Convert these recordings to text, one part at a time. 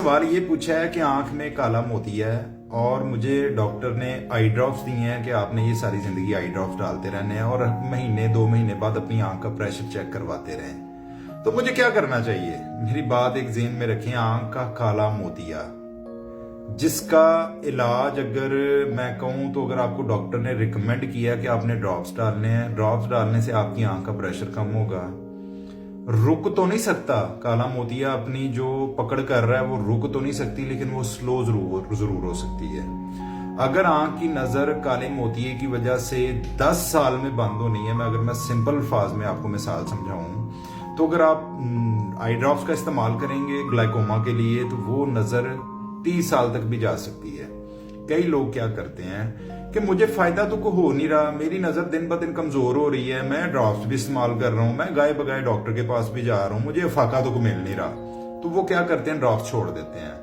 سوال یہ پوچھا ہے کہ آنکھ میں کالا موتی ہے اور مجھے ڈاکٹر نے آئی ڈراپس دی ہیں کہ آپ نے یہ ساری زندگی آئی ڈراپس ڈالتے رہنے ہیں اور مہینے 2 مہینے بعد اپنی آنکھ کا پریشر چیک کرواتے رہیں، تو مجھے کیا کرنا چاہیے؟ میری بات ایک ذہن میں رکھیں، آنکھ کا کالا موتیا جس کا علاج اگر میں کہوں تو اگر آپ کو ڈاکٹر نے ریکمینڈ کیا کہ آپ نے ڈراپس ڈالنے ہیں، ڈراپس ڈالنے سے آپ کی آنکھ کا پریشر کم ہوگا۔ رک تو نہیں سکتا، کالا موتیا اپنی جو پکڑ کر رہا ہے وہ رک تو نہیں سکتی، لیکن وہ سلو ضرور ہو سکتی ہے۔ اگر آنکھ کی نظر کالے موتیے کی وجہ سے 10 سال میں بند ہونی ہے، اگر میں سمپل الفاظ میں آپ کو مثال سمجھاؤں تو اگر آپ آئی ڈراپس کا استعمال کریں گے گلائکوما کے لیے تو وہ نظر 30 سال تک بھی جا سکتی ہے۔ کئی لوگ کیا کرتے ہیں کہ مجھے فائدہ تو کوئی ہو نہیں رہا، میری نظر دن بہ دن کمزور ہو رہی ہے، میں ڈراپس بھی استعمال کر رہا ہوں، میں گائے بگائے ڈاکٹر کے پاس بھی جا رہا ہوں، مجھے افاقہ تو مل نہیں رہا، تو وہ کیا کرتے ہیں، ڈراپس چھوڑ دیتے ہیں۔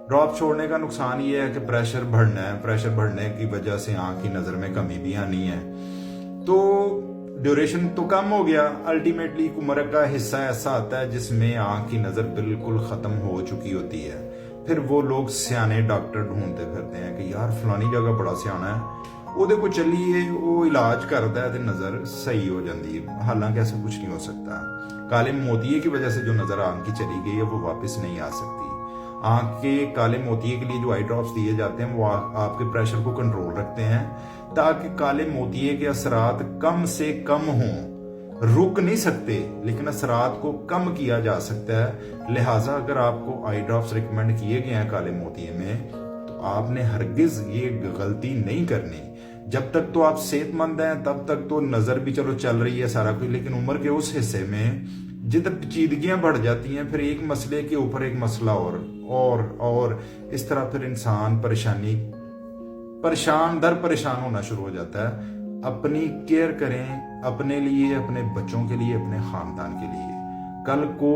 ڈراپس چھوڑنے کا نقصان یہ ہے کہ پریشر بڑھنا ہے، پریشر بڑھنے کی وجہ سے آنکھ کی نظر میں کمی بھی آنی ہے، تو ڈیوریشن تو کم ہو گیا، الٹیمیٹلی عمر کا حصہ ایسا آتا ہے جس میں آنکھ کی نظر بالکل ختم ہو چکی ہوتی ہے۔ پھر وہ لوگ سیانے ڈاکٹر ڈھونڈتے پھرتے ہیں کہ یار فلانی جگہ بڑا سیانا ہے، وہ دیکھو چلیے وہ علاج کرتا ہے تو نظر صحیح ہو جاتی ہے، حالانکہ ایسا کچھ نہیں ہو سکتا۔ کالے موتیے کی وجہ سے جو نظر آنکھ کی چلی گئی ہے وہ واپس نہیں آ سکتی۔ آنکھ کے کالے موتیے کے لیے جو آئی ڈراپس دیے جاتے ہیں وہ آپ کے پریشر کو کنٹرول رکھتے ہیں تاکہ کالے موتیے کے اثرات کم سے کم ہوں۔ رک نہیں سکتے لیکن اثرات کو کم کیا جا سکتا ہے، لہٰذا اگر آپ کو آئی ڈراپس ریکمینڈ کیے گئے ہیں کالے موتیے میں تو آپ نے ہرگز یہ غلطی نہیں کرنی۔ جب تک تو آپ صحت مند ہیں تب تک تو نظر بھی چلو چل رہی ہے سارا کچھ، لیکن عمر کے اس حصے میں جدھر پیچیدگیاں بڑھ جاتی ہیں پھر ایک مسئلے کے اوپر ایک مسئلہ اور اس طرح پھر انسان پریشان ہونا شروع ہو جاتا ہے۔ اپنی کیئر کریں، اپنے لیے، اپنے بچوں کے لیے، اپنے خاندان کے لیے۔ کل کو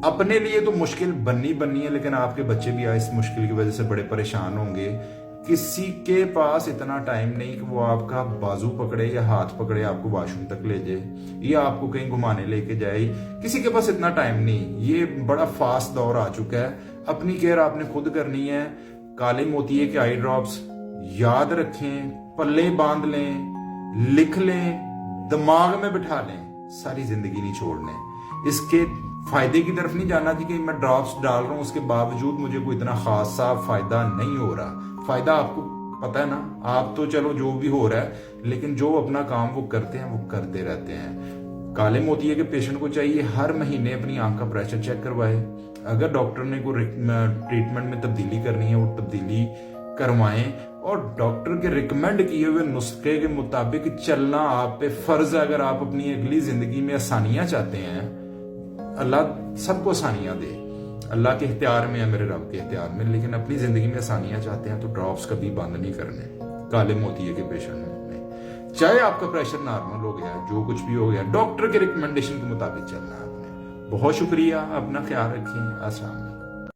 اپنے لیے تو مشکل بننی ہے، لیکن آپ کے بچے بھی اس مشکل کی وجہ سے بڑے پریشان ہوں گے۔ کسی کے پاس اتنا ٹائم نہیں کہ وہ آپ کا بازو پکڑے یا ہاتھ پکڑے آپ کو واش روم تک لے جائے یا آپ کو کہیں گھمانے لے کے جائے، کسی کے پاس اتنا ٹائم نہیں۔ یہ بڑا فاسٹ دور آ چکا ہے، اپنی کیئر آپ نے خود کرنی ہے۔ کالے موتیے کے آئی ڈراپس یاد رکھیں، پلے باندھ لیں، لکھ لیں، دماغ میں بٹھا لیں، ساری زندگی نہیں چھوڑنے۔ اس کے فائدے کی طرف نہیں جانا کہ میں ڈراپس ڈال رہا ہوں اس کے باوجود مجھے کوئی اتنا خاصا فائدہ نہیں ہو رہا۔ فائدہ آپ کو پتہ ہے نا، آپ تو چلو جو بھی ہو رہا ہے، لیکن جو اپنا کام وہ کرتے ہیں وہ کرتے رہتے ہیں۔ کالے موتیے کے پیشنٹ کو چاہیے ہر مہینے اپنی آنکھ کا پریشر چیک کروائے۔ اگر ڈاکٹر نے کوئی ٹریٹمنٹ میں تبدیلی کرنی ہے وہ تبدیلی کروائیں، اور ڈاکٹر کے ریکمینڈ کیے ہوئے نسخے کے مطابق چلنا آپ پہ فرض ہے۔ اگر آپ اپنی اگلی زندگی میں آسانیاں چاہتے ہیں، اللہ سب کو آسانیاں دے، اللہ کے اختیار میں ہے، میرے رب کے اختیار میں، لیکن اپنی زندگی میں آسانیاں چاہتے ہیں تو ڈراپس کبھی بند نہیں کرنے کالے موتیے کے پیشنٹ میں۔ چاہے آپ کا پریشر نارمل ہو گیا، جو کچھ بھی ہو گیا، ڈاکٹر کے ریکمینڈیشن کے مطابق چلنا ہے آپ نے۔ بہت شکریہ، اپنا خیال رکھیں، السلام علیکم۔